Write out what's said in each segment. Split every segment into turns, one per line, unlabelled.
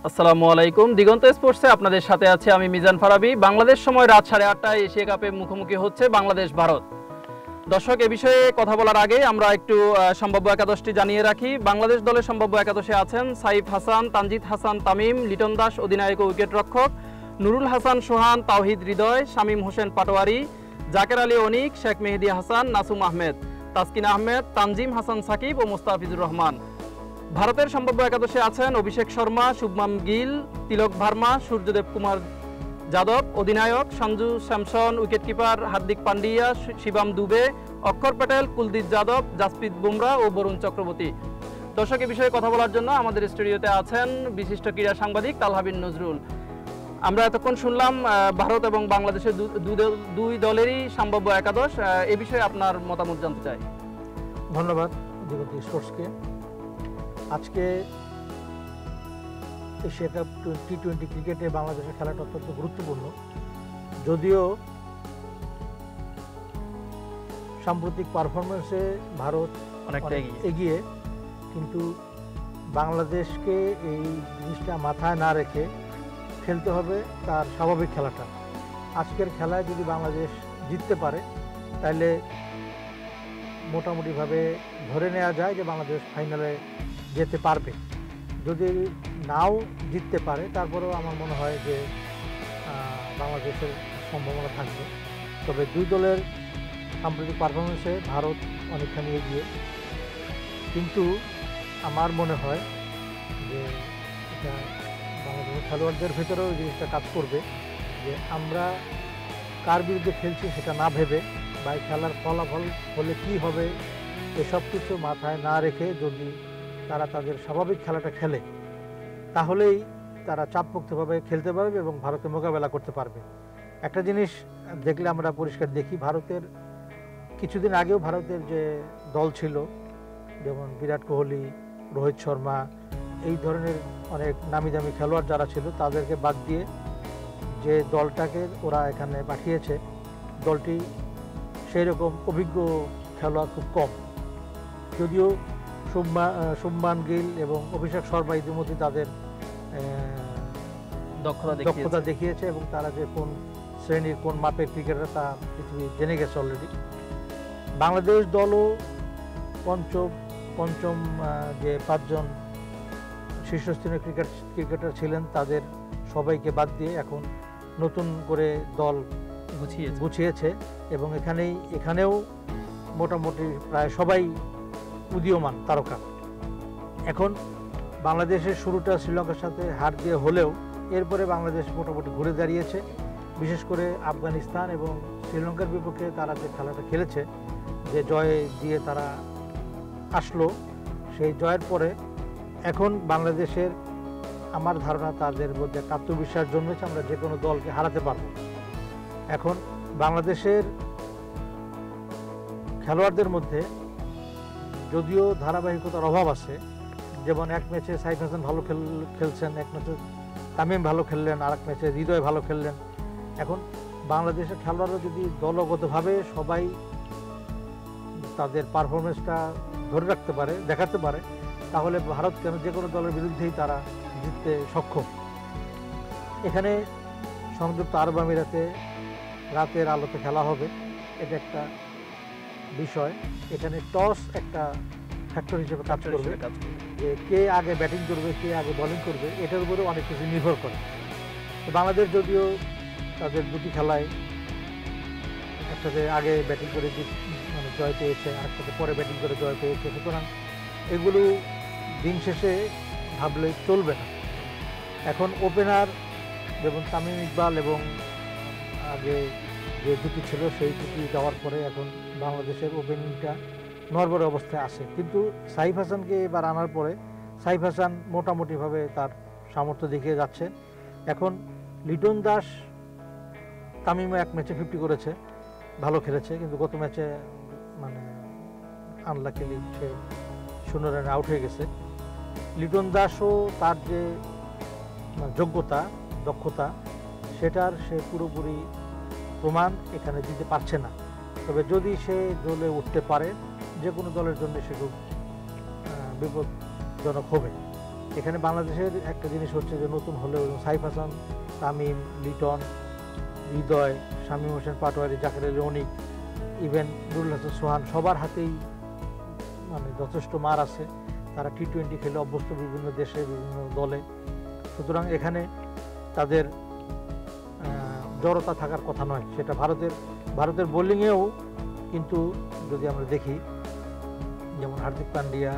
আসসালামু আলাইকুম। দিগন্ত স্পোর্টসে আপনাদের সাথে আছে আমি মিজান ফারাবি। বাংলাদেশ সময় রাত 8:30টায় এশিয়া কাপে মুখোমুখি হচ্ছে বাংলাদেশ ভারত। দর্শক, এ বিষয়ে কথা বলার আগে আমরা একটু সম্ভাব্য একাদশটি জানিয়ে রাখি। বাংলাদেশ দলের সম্ভাব্য একাদশে আছেন সাইফ হাসান, তানজিদ হাসান তামিম, লিটন দাস অধিনায়ক ও উইকেট রক্ষক, নুরুল হাসান সোহান, তাওহিদ হৃদয়, শামীম হোসেন পাটোয়ারি, জাকের আলী অনিক, শেখ মেহেদী হাসান, নাসুম আহমেদ, তাসকিন আহমেদ, তানজিম হাসান সাকিব ও মুস্তাফিজুর রহমান। ভারতের সম্ভাব্য একাদশে আছেন অভিষেক শর্মা, শুভমান গিল, তিলক ভার্মা, সূর্যদেব কুমার যাদব অধিনায়ক, সঞ্জু স্যামসন উইকেটকিপার, হার্দিক পান্ডিয়া, শিবম দুবে, অক্ষর প্যাটেল, কুলদীপ যাদব, জাসপ্রীত বুমরা ও বরুণ চক্রবর্তী। দর্শক, এ বিষয়ে কথা বলার জন্য আমাদের স্টুডিওতে আছেন বিশিষ্ট ক্রীড়া সাংবাদিক তালহাবিন নজরুল। আমরা এতক্ষণ শুনলাম ভারত এবং বাংলাদেশের দুই দলেরই সম্ভাব্য একাদশ। এ বিষয়ে আপনার মতামত জানতে চাই।
ধন্যবাদ দিগন্ত স্পোর্টসকে। আজকে এশিয়া কাপ টি-20 ক্রিকেটে বাংলাদেশের খেলাটা অত্যন্ত গুরুত্বপূর্ণ। যদিও সাম্প্রতিক পারফরমেন্সে ভারত
অনেকটা
এগিয়ে, কিন্তু বাংলাদেশকে এই জিনিসটা মাথায় না রেখে খেলতে হবে তার স্বাভাবিক খেলাটা। আজকের খেলায় যদি বাংলাদেশ জিততে পারে তাহলে মোটামুটিভাবে ধরে নেওয়া যায় যে বাংলাদেশ ফাইনালে যেতে পারবে। যদি নাও জিততে পারে তারপরেও আমার মনে হয় যে বাংলাদেশের সম্ভাবনা থাকবে। তবে দুই দলের সাম্প্রতিক পারফরমেন্সে ভারত অনেকখানি এগিয়ে, কিন্তু আমার মনে হয় যে এটা বাংলাদেশের খেলোয়াড়দের ভেতরেও এই জিনিসটা কাজ করবে যে আমরা কার বিরুদ্ধে খেলছি সেটা না ভেবে বা খেলার ফলাফল হলে কী হবে এসব কিছু মাথায় না রেখে যদি তারা তাদের স্বাভাবিক খেলাটা খেলে তাহলেই তারা চাপমুক্তভাবে খেলতে পারবে এবং ভারতের মোকাবেলা করতে পারবে। একটা জিনিস দেখলে আমরা পরিষ্কার দেখি, ভারতের কিছুদিন আগেও ভারতের যে দল ছিল, যেমন বিরাট কোহলি, রোহিত শর্মা, এই ধরনের অনেক নামি দামি খেলোয়াড় যারা ছিল তাদেরকে বাদ দিয়ে যে দলটাকে ওরা এখানে পাঠিয়েছে, দলটি সেই রকম অভিজ্ঞ খেলোয়াড় খুব কম। যদিও শুভমান গিল এবং অভিষেক শর্মা ইতিমধ্যে তাদের দক্ষতা দেখিয়েছে এবং তারা যে কোন শ্রেণীর কোন মাপের ক্রিকেটার তা পৃথিবী জেনে গেছে অলরেডি। বাংলাদেশ দলও পঞ্চম যে 5 জন শীর্ষস্থানীয় ক্রিকেটার ছিলেন তাদের সবাইকে বাদ দিয়ে এখন নতুন করে দল গুছিয়েছে এবং এখানেও মোটামুটি প্রায় সবাই উদীয়মান তারকা। এখন বাংলাদেশের শুরুটা শ্রীলঙ্কার সাথে হার দিয়ে হলেও এরপরে বাংলাদেশ মোটামুটি ঘুরে দাঁড়িয়েছে। বিশেষ করে আফগানিস্তান এবং শ্রীলঙ্কার বিপক্ষে তারা যে খেলাটা খেলেছে, যে জয় দিয়ে তারা আসলো, সেই জয়ের পরে এখন বাংলাদেশের আমার ধারণা তাদের মধ্যে একটা আত্মবিশ্বাস জন্মেছে, আমরা যে কোনো দলকে হারাতে পারব। এখন বাংলাদেশের খেলোয়াড়দের মধ্যে যদিও ধারাবাহিকতার অভাব আছে, যেমন এক ম্যাচে সাইফ হাসান ভালো খেলছেন, এক ম্যাচে তামিম ভালো খেললেন, আর এক ম্যাচে হৃদয় ভালো খেললেন। এখন বাংলাদেশের খেলোয়াড়রা যদি দলগতভাবে সবাই তাদের পারফরমেন্সটা ধরে রাখতে পারে, দেখাতে পারে, তাহলে ভারত কেন যে কোনো দলের বিরুদ্ধেই তারা জিততে সক্ষম। এখানে সংযুক্ত আরব আমিরাতে রাতের আলোতে খেলা হবে, এটা একটা বিষয়। এখানে টস একটা ফ্যাক্টর হিসেবে কাজ করবে, যে কে আগে ব্যাটিং করবে কে আগে বোলিং করবে এটার উপরেও অনেক কিছু নির্ভর করে। তো বাংলাদেশ যদিও তাদের দুটি খেলায় একসাথে আগে ব্যাটিং করে জয় পেয়েছে, আরেকটাতে পরে ব্যাটিং করে জয় পেয়েছে, সুতরাং এগুলো দিন শেষে ভাবলে চলবে না। এখন ওপেনার যেমন তামিম ইকবাল এবং আগে যে দুটি ছিল সেই দুটি যাওয়ার পরে এখন বাংলাদেশের ওপেনিংটা নড়বড়ে অবস্থায় আসে, কিন্তু সাইফ হাসানকে এবার আনার পরে সাইফ হাসান মোটামুটিভাবে তার সামর্থ্য দেখিয়ে যাচ্ছে। এখন লিটন দাস, তামিমও এক ম্যাচে 50 করেছে, ভালো খেলেছে, কিন্তু গত ম্যাচে আনলাকিলি সে 0 রানে আউট হয়ে গেছে। লিটন দাসও তার যে যোগ্যতা দক্ষতা সেটার সে পুরোপুরি প্রমাণ এখানে দিতে পারছে না। তবে যদি সে দলে উঠতে পারে যে কোনো দলের জন্য সে খুব বিপজ্জনক হবে। এখানে বাংলাদেশের একটা জিনিস হচ্ছে যে নতুন হলেও সাইফ হাসান, তামিম, লিটন, হৃদয়, শামীম হোসেন পাটোয়ারি, জাকের আলী অনিক, ইভেন নুরুল হাসান সোহান সবার হাতেই মানে যথেষ্ট মার আছে। তারা টি-20 খেলে অভ্যস্ত বিভিন্ন দেশে, বিভিন্ন দলে। সুতরাং এখানে তাদের জড়তা থাকার কথা নয়। সেটা ভারতের বোলিংয়েও কিন্তু যদি আমরা দেখি, যেমন হার্দিক পান্ডিয়া,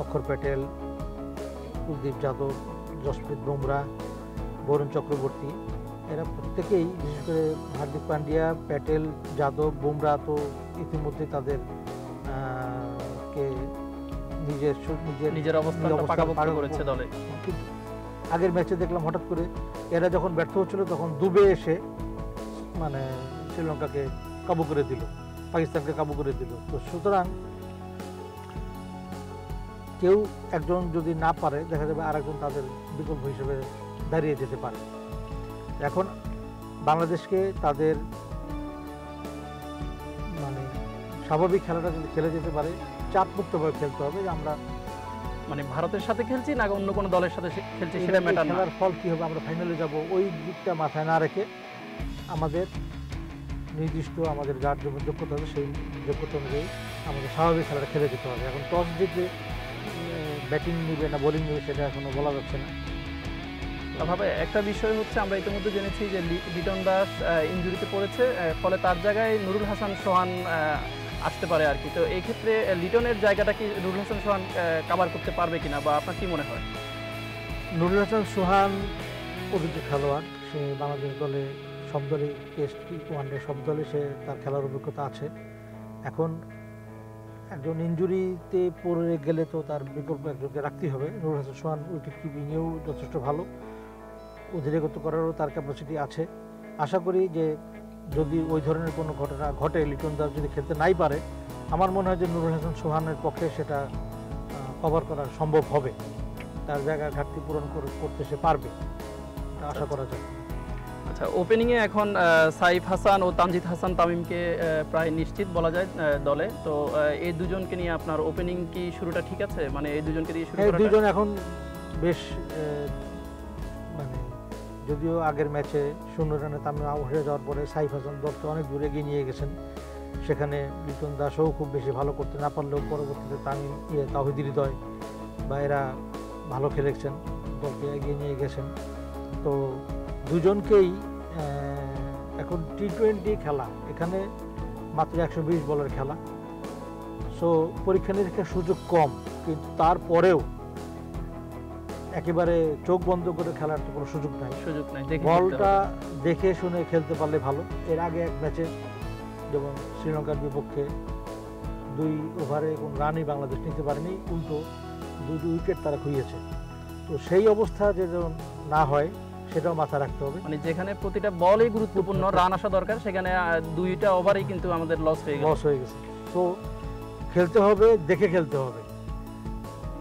অক্ষর প্যাটেল, কুলদীপ যাদব, জসপ্রীত বুমরা, বরুণ চক্রবর্তী, এরা প্রত্যেকেই, বিশেষ করে হার্দিক পান্ডিয়া, প্যাটেল, যাদব, বুমরা তো ইতিমধ্যে তাদের কে
নিজের অবস্থানটা পাকাপোক্ত করেছে দলে।
কিন্তু আগের ম্যাচে দেখলাম হঠাৎ করে এরা যখন ব্যর্থ হচ্ছিল তখন দুবে এসে মানে শ্রীলঙ্কাকে কাবু করে দিল, পাকিস্তানকে কাবু করে দিল। তো সুতরাং কেউ একজন যদি না পারে, দেখা যাবে আরেকজন তাদের বিকল্প হিসেবে দাঁড়িয়ে যেতে পারে। এখন বাংলাদেশকে তাদের মানে স্বাভাবিক খেলাটা যদি খেলে যেতে পারে, চাপমুক্তভাবে খেলতে হবে। আমরা
মানে ভারতের সাথে খেলছি না অন্য কোনো দলের সাথে খেলছি সেটা ম্যাটার না,
খেলার ফল কি হবে, আমরা ফাইনালে যাব, ওই দিকটা মাথায় না রেখে আমাদের নির্দিষ্ট আমাদের যার যোগ্যতা হবে সেই যোগ্যতা অনুযায়ী আমাদের স্বাভাবিক খেলাটা খেলে যেতে হবে। এখন টস জিতে ব্যাটিং নেবে না বোলিং নেবে সেটা এখনো বলা যাচ্ছে না।
তবে একটা বিষয় হচ্ছে, আমরা ইতিমধ্যে জেনেছি যে লিটন দাস ইনজুরিতে পড়েছে, ফলে তার জায়গায় নুরুল হাসান সোহান আসতে পারে আর কি। তো এই ক্ষেত্রে লিটনের জায়গাটা কি নুরুল হাসান সোহান কভার করতে পারবে কিনা, বা আপনার কি মনে হয়?
নুরুল হাসান সোহান অভিজ্ঞ খেলোয়াড়, সে বাংলাদেশ দলে সব দলে, টেস্ট ওয়ানডে সব দলে সে তার খেলার অভিজ্ঞতা আছে। এখন একজন ইনজুরিতে পড়ে গেলে তো তার বিকল্প একজনকে রাখতেই হবে। নুরুল হাসান সোহান উইকেট কিপিংয়েও যথেষ্ট ভালো, অধিনায়কত্ব করারও তার ক্যাপাসিটি আছে। আশা করি যে যদি ওই ধরনের কোনো ঘটনা ঘটে, লিটন দাস যদি খেলতে নাই পারে, আমার মনে হয় যে নুরুল হাসান সোহানের পক্ষে সেটা কভার করা সম্ভব হবে, তার জায়গায় ঘাটতি পূরণ করতে সে পারবে, এটা আশা করা যায়।
আচ্ছা, ওপেনিংয়ে এখন সাইফ হাসান ও তানজিদ হাসান তামিমকে প্রায় নিশ্চিত বলা যায় দলে। তো এই দুজনকে নিয়ে আপনার ওপেনিং কি শুরুটা ঠিক আছে? মানে এই দুজনকে দিয়ে শুরু করাটা?
দুজন এখন বেশ মানে যদিও আগের ম্যাচে 0 রানে তামিম আউট হয়ে যাওয়ার পরে সাইফ হাসান দলকে অনেক দূরে এগিয়ে নিয়ে গেছেন। সেখানে লিটন দাসও খুব বেশি ভালো করতে না পারলেও পরবর্তীতে তামিম তাওহিদ হৃদয় বা এরা ভালো খেলেছেন, দলকে এগিয়ে নিয়ে গেছেন। তো দুজনকেই এখন টি-20 খেলা, এখানে মাত্র 120 বলের খেলা, সো পরীক্ষা নিরীক্ষার সুযোগ কম, কিন্তু তারপরেও একেবারে চোখ বন্ধ করে খেলার তো কোনো সুযোগ নাই। বলটা দেখে শুনে খেলতে পারলে ভালো। এর আগে এক ম্যাচে যেমন শ্রীলঙ্কার বিপক্ষে 2 ওভারে কোনো রানই বাংলাদেশ নিতে পারেনি, উল্টো 2 উইকেট তারা খুইয়েছে। তো সেই অবস্থা যেন না হয় সেটাও মাথায় রাখতে হবে।
মানে যেখানে প্রতিটা বলই গুরুত্বপূর্ণ, রান আসা দরকার, সেখানে 2টা ওভারই কিন্তু আমাদের লস হয়ে গেছে।
তো খেলতে হবে, দেখে খেলতে হবে,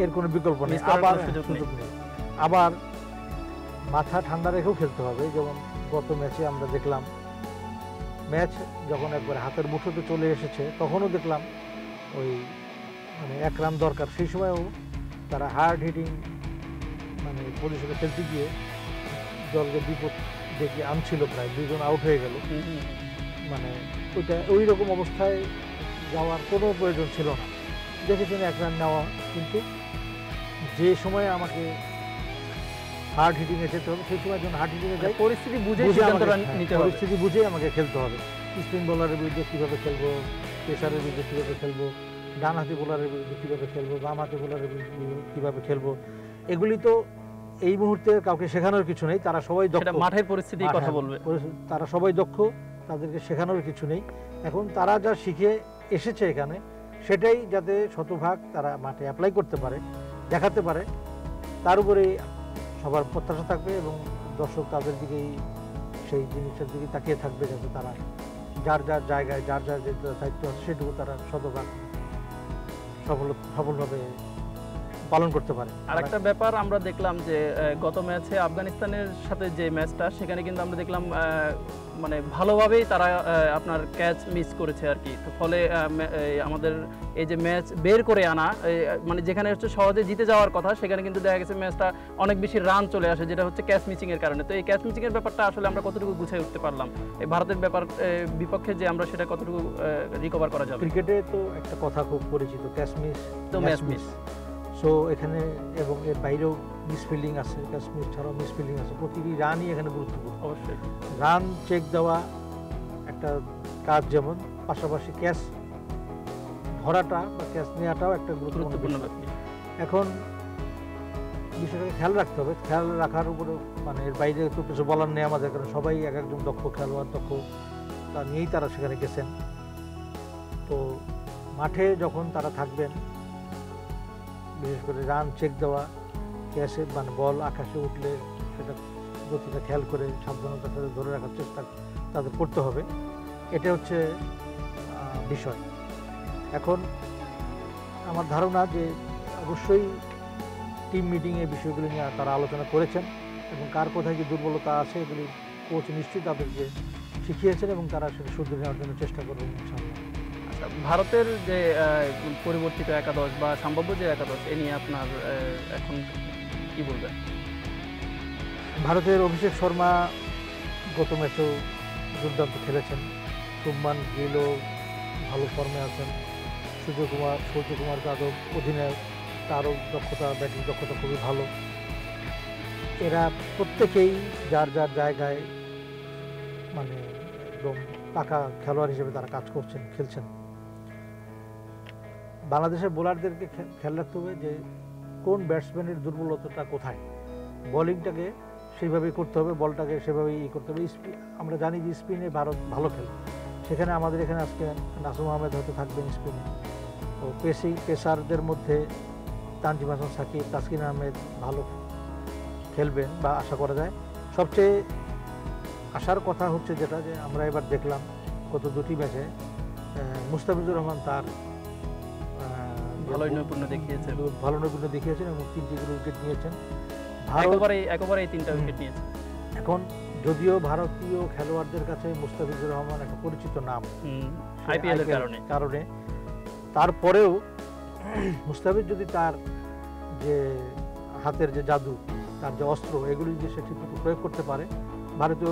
এর কোনো বিকল্প নেই, আবার সুযোগ নেই। আবার মাথা ঠান্ডা রেখেও খেলতে হবে। যেমন গত ম্যাচে আমরা দেখলাম, ম্যাচ যখন একবার হাতের মুঠোতে চলে এসেছে তখনও দেখলাম ওই মানে 1 রান দরকার, সেই সময়ও তারা হার্ড হিটিং মানে পজিশনে খেলতে গিয়ে দলকে বিপদ ডেকে আনছিল, প্রায় 2 জন আউট হয়ে গেল। মানে ওই রকম অবস্থায় যাওয়ার কোনো প্রয়োজন ছিল না, দেখে শুনে 1 রান নেওয়া। কিন্তু যে সময় আমাকে হার্ড হিটিংয়ে যেতে হবে সেই সময় যখন হার্ড হিটিংয়ে যাই,
পরিস্থিতি বুঝে সিদ্ধান্তটা নিতে হবে,
পরিস্থিতি বুঝে আমাকে খেলতে হবে। স্পিন বোলারের বিরুদ্ধে কীভাবে খেলবো, পেসারের বিরুদ্ধে কীভাবে খেলবো, ডানহাতি বোলারের বিরুদ্ধে কীভাবে খেলবো, বামহাতি বোলারের বিরুদ্ধে কীভাবে খেলবো, এগুলি তো এই মুহূর্তে কাউকে শেখানোর কিছু নেই, তারা সবাই দক্ষ।
মাঠের পরিস্থিতি কথা বলবে,
তারা সবাই দক্ষ, তাদেরকে শেখানোর কিছু নেই। এখন তারা যা শিখে এসেছে এখানে, সেটাই যাতে শতভাগ তারা মাঠে অ্যাপ্লাই করতে পারে, দেখাতে পারে, তার উপরেই সবার প্রত্যাশা থাকবে এবং দর্শক তাদের দিকেই সেই জিনিসের দিকে তাকিয়ে থাকবে, যাতে তারা যার যার জায়গায় যার যার যে দায়িত্ব আছে সেটুকু তারা শতভাগ সফলভাবে পালন করতে পারে।
আর একটা ব্যাপার আমরা দেখলাম যে গত ম্যাচে আফগানিস্তানের সাথে যে ম্যাচটা, সেখানে কিন্তু আমরা দেখলাম মানে ভালোভাবেই তারা আপনার ক্যাচ মিস করেছে আর কি। তো ফলে আমাদের এই যে ম্যাচ বের করে আনা, মানে যেখানে হচ্ছে সহজে জিতে যাওয়ার কথা, সেখানে কিন্তু দেখা গেছে ম্যাচটা অনেক বেশি রান চলে আসে, যেটা হচ্ছে ক্যাচ মিসিং এর কারণে। তো এই ক্যাচ মিসিং এর ব্যাপারটা আসলে আমরা কতটুকু গুছিয়ে উঠতে পারলাম এই ভারতের বিপক্ষে, যে আমরা সেটা কতটুকু রিকভার করা যাবে?
ক্রিকেটে তো একটা কথা খুব পরিচিত, ক্যাচ মিস
তো ম্যাচ মিস।
সো এখানে এবং এর বাইরেও মিসফিল্ডিং আছে, ক্যাচ মিস ছাড়াও মিসফিল্ডিং আছে। প্রতিটি রানই এখানে গুরুত্বপূর্ণ।
অবশ্যই
রান চেক দেওয়া একটা কাজ, যেমন পাশাপাশি ক্যাচ ধরাটা বা ক্যাচ নেওয়াটাও একটা গুরুত্বপূর্ণ
ব্যাপার।
এখন বিষয়টাকে খেয়াল রাখতে হবে। খেয়াল রাখার উপরে মানে এর বাইরে তো কিছু বলার নেই আমাদের, কারণ সবাই এক একজন দক্ষ খেলোয়াড়, তা নিয়েই তারা সেখানে গেছেন। তো মাঠে যখন তারা থাকবেন, বিশেষ করে রান চেক দেওয়া, ক্যাচে মানে বল আকাশে উঠলে সেটা গতিটা খেয়াল করে সাবধানতার সাথে ধরে রাখার চেষ্টা তাদের করতে হবে। এটা হচ্ছে বিষয়। এখন আমার ধারণা যে অবশ্যই টিম মিটিংয়ে বিষয়গুলি নিয়ে তারা আলোচনা করেছেন এবং কার কোথায় যে দুর্বলতা আছে এগুলি কোচ নিশ্চয়ই তাদেরকে শিখিয়েছেন এবং তারা সেটা শুধরে নেওয়ার জন্য চেষ্টা করবেন ইনশাআল্লাহ।
আচ্ছা, ভারতের যে পরিবর্তিত একাদশ বা সম্ভাব্য যে একাদশ, এ নিয়ে আপনার এখন কি বলবেন?
ভারতের অভিষেক শর্মা গত ম্যাচেও দুর্দান্ত খেলেছেন। শুভমান গিলও ভালো ফর্মে আছেন। সূর্যকুমার যাদব অধিনায়ক, তারও দক্ষতা, ব্যাটিং দক্ষতা খুবই ভালো। এরা প্রত্যেকেই যার যার জায়গায় মানে একদম পাকা খেলোয়াড় হিসেবে তারা কাজ করছেন, খেলছেন। বাংলাদেশের বোলারদেরকে খেয়াল রাখতে হবে যে কোন ব্যাটসম্যানের দুর্বলতাটা কোথায়, বোলিংটাকে সেইভাবেই করতে হবে, বলটাকে সেভাবেই করতে হবে। আমরা জানি যে স্পিনে ভারত ভালো খেলে, সেখানে আমাদের এখানে আজকে নাসুম আহমেদ হয়তো থাকবেন স্পিনে। তো পেসারদের মধ্যে তানজিম হাসান সাকিব, তাসকিন আহমেদ ভালো খেলবেন বা আশা করা যায়। সবচেয়ে আশার কথা হচ্ছে যেটা, যে আমরা এবার দেখলাম গত দুটি ম্যাচে মুস্তাফিজুর রহমান তার
ভালো নৈপুণ্য
দেখিয়েছেন এবং 3টি উইকেট নিয়েছেন।
একেবারে 3টা উইকেট নিয়েছেন।
এখন যদিও ভারতীয় খেলোয়াড়দের কাছে মুস্তাফিজুর রহমান একটা পরিচিত নাম
আইপিএল এর
কারণে, তারপরেও মুস্তাফিজ যদি তার যে হাতের যে জাদু, তার যে অস্ত্র, এগুলি যদি সে ঠিকমতো প্রয়োগ করতে পারে, ভারতীয়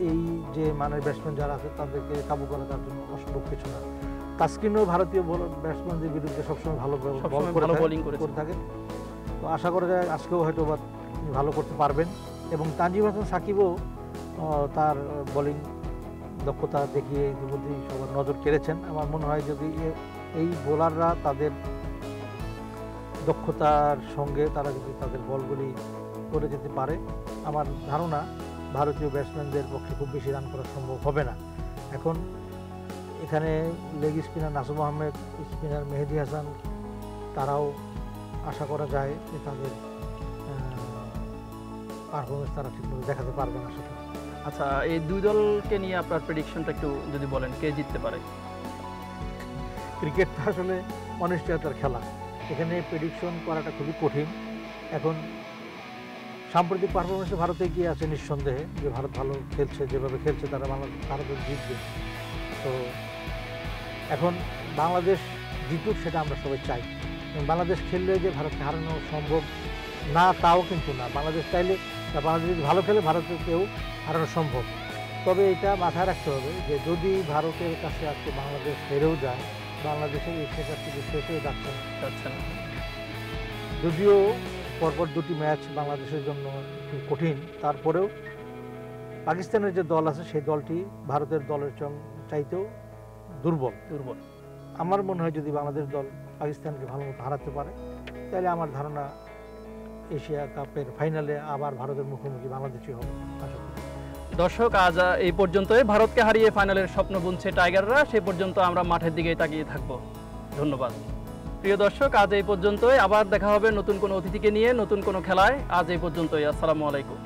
এই যে মানের ব্যাটসম্যান যারা আছে তাদেরকে কাবু করা তার জন্য অসম্ভব কিছু না। তাসকিনও ভারতীয় ব্যাটসম্যানদের বিরুদ্ধে সবসময় ভালো বোলিং করে থাকে। তো আশা করা যায় আজকেও হয়তো বা ভালো করতে পারবেন। এবং তানজিম হাসান সাকিবও তার বোলিং দক্ষতা দেখিয়ে ইতিমধ্যেই সবার নজর কেড়েছেন। আমার মনে হয় যদি এই বোলাররা তাদের দক্ষতার সঙ্গে তারা যদি তাদের বলগুলি করে যেতে পারে, আমার ধারণা ভারতীয় ব্যাটসম্যানদের পক্ষে খুব বেশি রান করা সম্ভব হবে না। এখন এখানে leg spinner Nasum Ahmed, spinner Mehedi Hasan, তারাও আশা করা যায় যে তাদের পারফরমেন্স তারা ঠিকমতো দেখাতে পারবে না সেটা।
আচ্ছা, এই দুই দলকে নিয়ে আপনার প্রেডিকশনটা একটু যদি বলেন, কে জিততে পারে?
ক্রিকেটটা আসলে অনিশ্চয়তার খেলা, এখানে প্রেডিকশন করাটা খুবই কঠিন। এখন সাম্প্রতিক পারফরমেন্সে ভারতে গিয়ে আছে নিঃসন্দেহে যে ভারত ভালো খেলছে, যেভাবে খেলছে তারা ভারত জিতবে। তো এখন বাংলাদেশ জিতুক সেটা আমরা সবাই চাই, এবং বাংলাদেশ খেললে যে ভারতকে হারানো সম্ভব না তাও কিন্তু না। বাংলাদেশ চাইলে, বাংলাদেশ যদি ভালো খেলে ভারতকেও হারানো সম্ভব। তবে এটা মাথায় রাখতে হবে যে যদি ভারতের কাছে আজকে বাংলাদেশ হেরেও যায়, বাংলাদেশের এশিয়া কাপ থেকে শেষ হয়ে যাচ্ছে না। যদিও পরপর দুটি ম্যাচ বাংলাদেশের জন্য একটু কঠিন, তারপরেও পাকিস্তানের যে দল আছে সেই দলটি ভারতের দলের চাইতেও দুর্বল। আমার মনে হয় যদি বাংলাদেশ দল পাকিস্তানকে ভালো মতো হারাতে পারে, তাহলে আমার ধারণা এশিয়া কাপের ফাইনালে আবার ভারতের মুখোমুখি বাংলাদেশই হবে।
দর্শক, আজ এই পর্যন্তই। ভারতকে হারিয়ে ফাইনালের স্বপ্ন বুনছে টাইগাররা। সেই পর্যন্ত আমরা মাঠের দিকেই তাকিয়ে থাকবো। ধন্যবাদ প্রিয় দর্শক, আজ এই পর্যন্তই। আবার দেখা হবে নতুন কোনো অতিথিকে নিয়ে, নতুন কোনো খেলায়। আজ এই পর্যন্তই। আসসালামু আলাইকুম।